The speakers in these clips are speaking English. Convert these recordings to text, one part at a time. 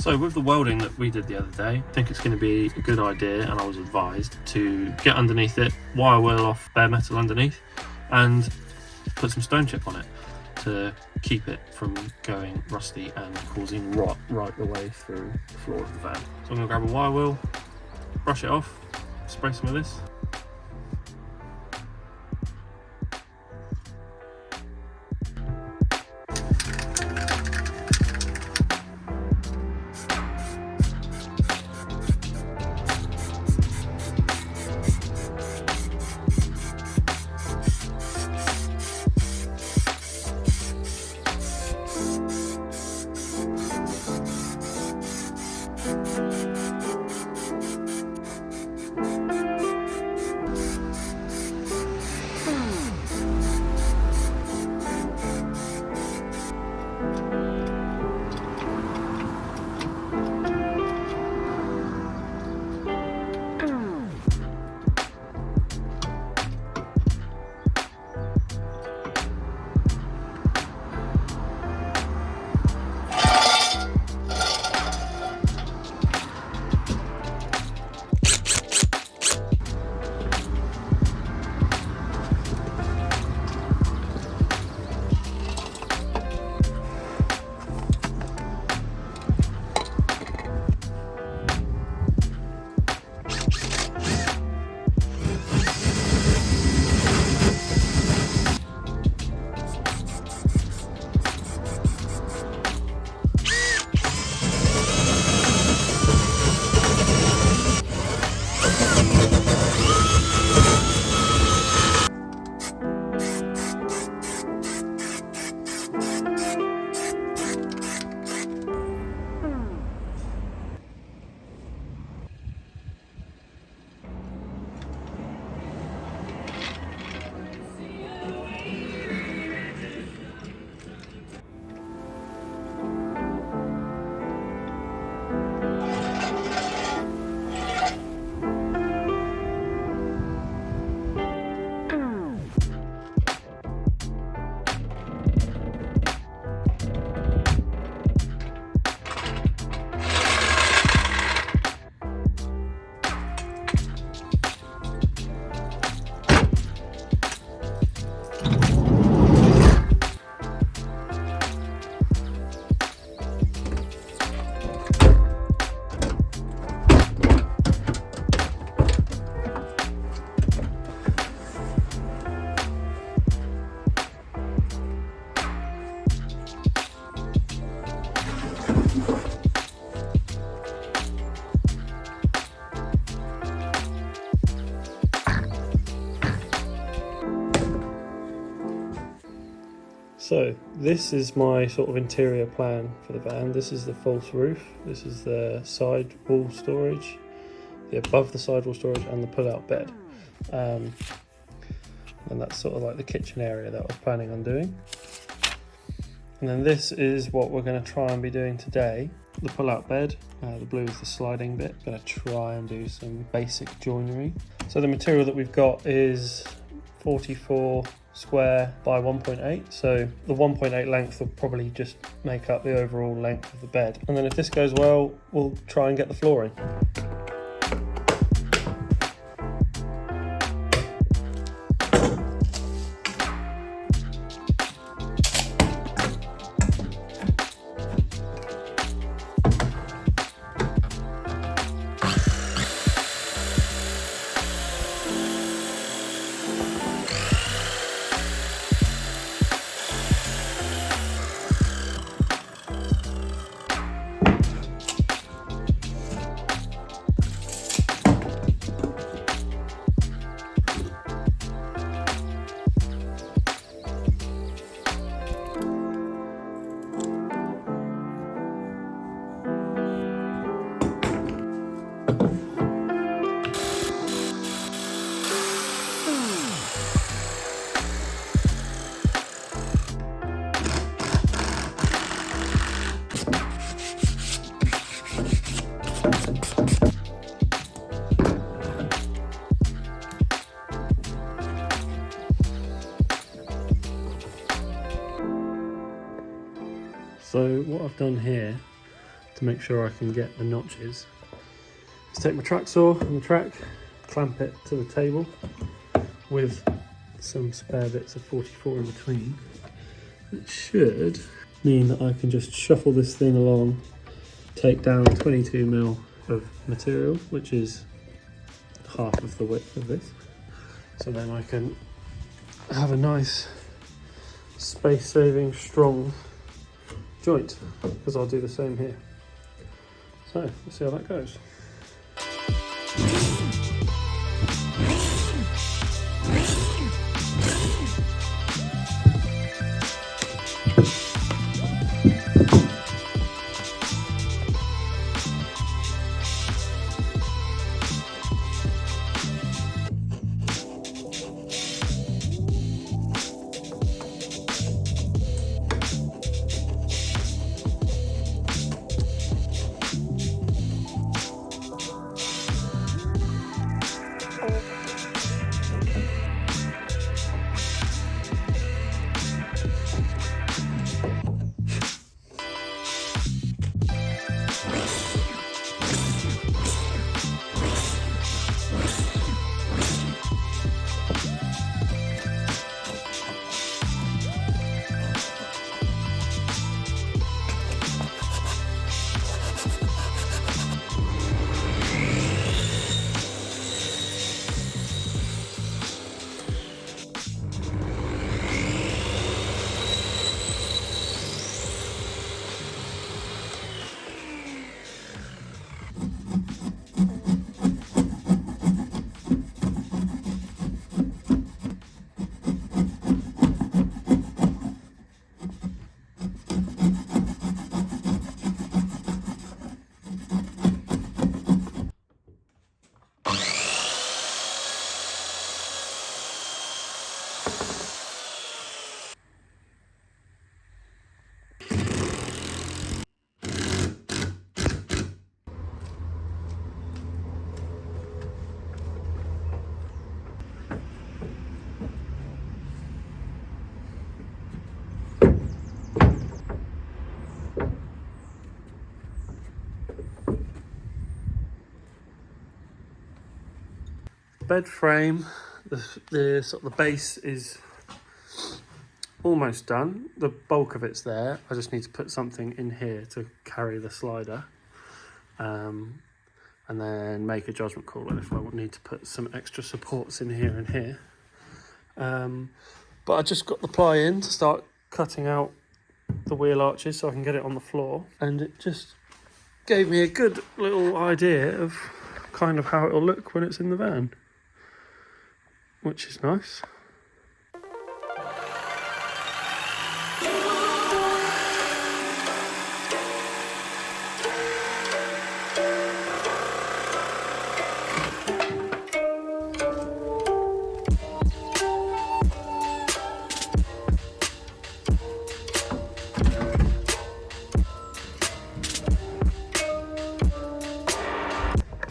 So with the welding that we did the other day, I think it's going to be a good idea, and I was advised to get underneath it, wire wheel off bare metal underneath, and put some stone chip on it to keep it from going rusty and causing rot right the way through the floor of the van. So I'm going to grab a wire wheel, brush it off, spray some of this. So this is my sort of interior plan for the van. This is the false roof, this is the side wall storage, the above the sidewall storage, and the pull-out bed. And that's sort of like the kitchen area that I was planning on doing. And then this is what we're going to try and be doing today. The pull-out bed, the blue is the sliding bit. I'm going to try and do some basic joinery. So the material that we've got is 44 square by 1.8, so the 1.8 length will probably just make up the overall length of the bed. And then if this goes well, we'll try and get the flooring. So what I've done here to make sure I can get the notches. Just take my track saw and the track, clamp it to the table with some spare bits of 44 in between. It should mean that I can just shuffle this thing along, take down 22mm of material, which is half of the width of this. So then I can have a nice space-saving, strong joint, because I'll do the same here. So let's see how that goes. Bed frame, the sort of the base is almost done. The bulk of it's there. I just need to put something in here to carry the slider, and then make a judgment call if I need to put some extra supports in here and here. But I just got the ply in to start cutting out the wheel arches so I can get it on the floor, and it just gave me a good little idea of kind of how it'll look when it's in the van, which is nice.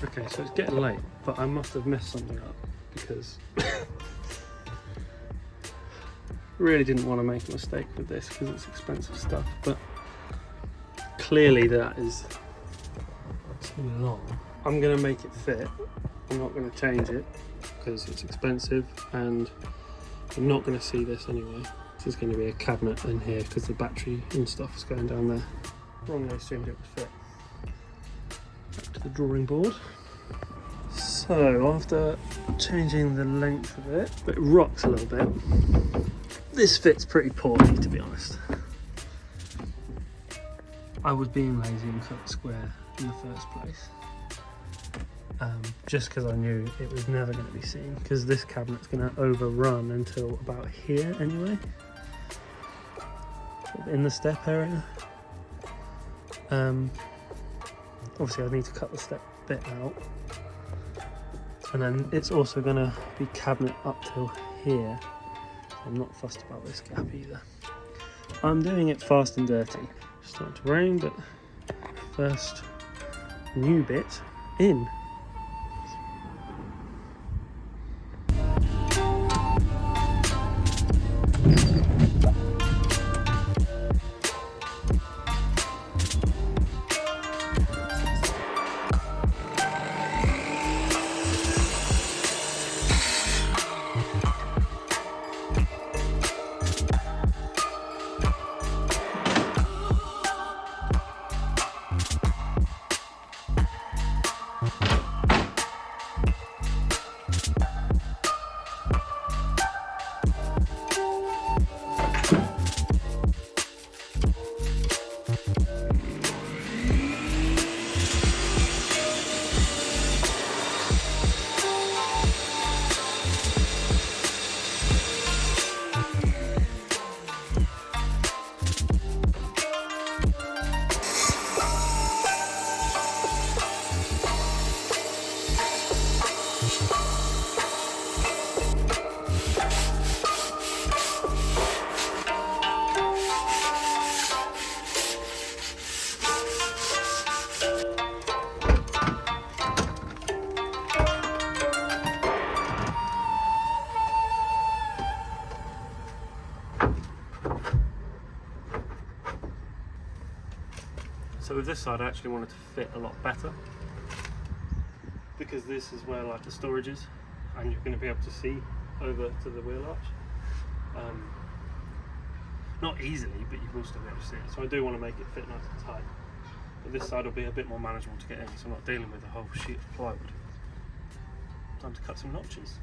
Okay, so it's getting late, but I must have messed something up because really didn't want to make a mistake with this because it's expensive stuff, but clearly that is too long. I'm going to make it fit. I'm not going to change it because it's expensive and I'm not going to see this anyway. This is going to be a cabinet in here because the battery and stuff is going down there. Wrongly assumed it would fit. Back to the drawing board. So after changing the length of it, it rocks a little bit. This fits pretty poorly, to be honest. I was being lazy and cut it square in the first place. Just because I knew it was never going to be seen, because this cabinet's going to overrun until about here anyway, in the step area. Obviously I need to cut the step bit out, and then it's also going to be cabinet up till here. I'm not fussed about this gap either. I'm doing it fast and dirty. It's starting to rain, but first new bit in. So with this side I actually wanted to fit a lot better, because this is where like the storage is and you're going to be able to see over to the wheel arch. Not easily, but you will still be able to see it. So I do want to make it fit nice and tight. But this side will be a bit more manageable to get in, so I'm not dealing with a whole sheet of plywood. Time to cut some notches.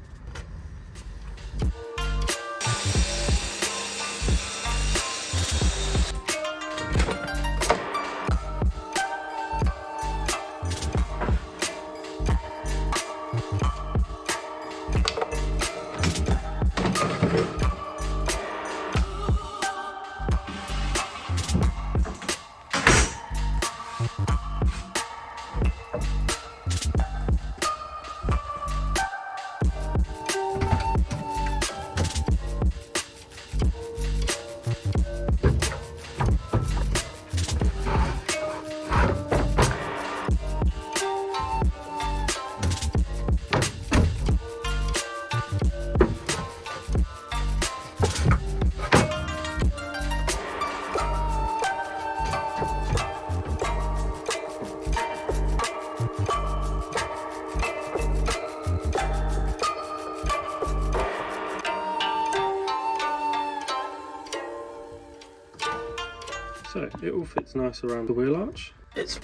So it all fits nice around the wheel arch. It's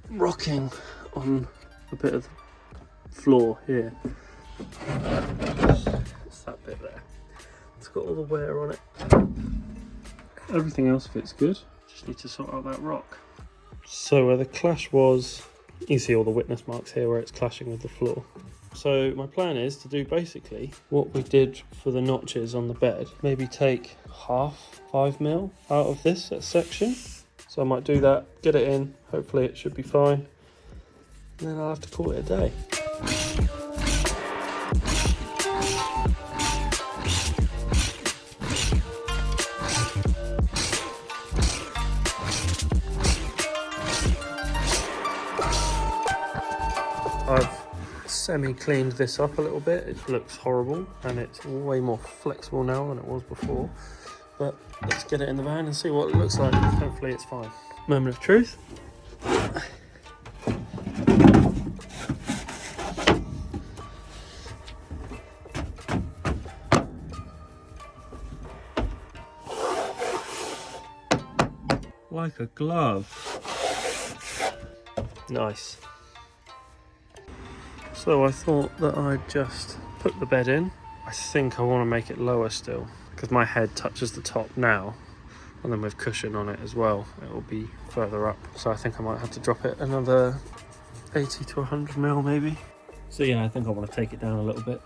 rocking on a bit of the floor here. It's that bit there. It's got all the wear on it. Everything else fits good. Just need to sort out that rock. So where the clash was, you can see all the witness marks here where it's clashing with the floor. So my plan is to do basically what we did for the notches on the bed. Maybe take half 5mm out of this section. So I might do that, get it in, hopefully it should be fine. And then I'll have to call it a day. I've semi-cleaned this up a little bit. It looks horrible and it's way more flexible now than it was before. But let's get it in the van and see what it looks like. Hopefully it's fine. Moment of truth. Like a glove. Nice. So I thought that I'd just put the bed in. I think I want to make it lower still, because my head touches the top now, and then with cushion on it as well, it will be further up. So I think I might have to drop it another 80 to 100mm maybe. So yeah, I think I want to take it down a little bit.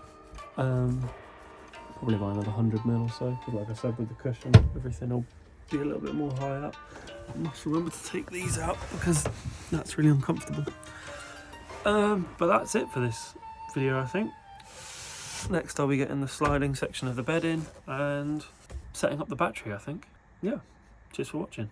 Probably by another 100mm or so, because like I said, with the cushion, everything will be a little bit more high up. I must remember to take these out because that's really uncomfortable. But that's it for this video, I think. Next I'll be getting the sliding section of the bed in and setting up the battery, I think. Yeah, cheers for watching.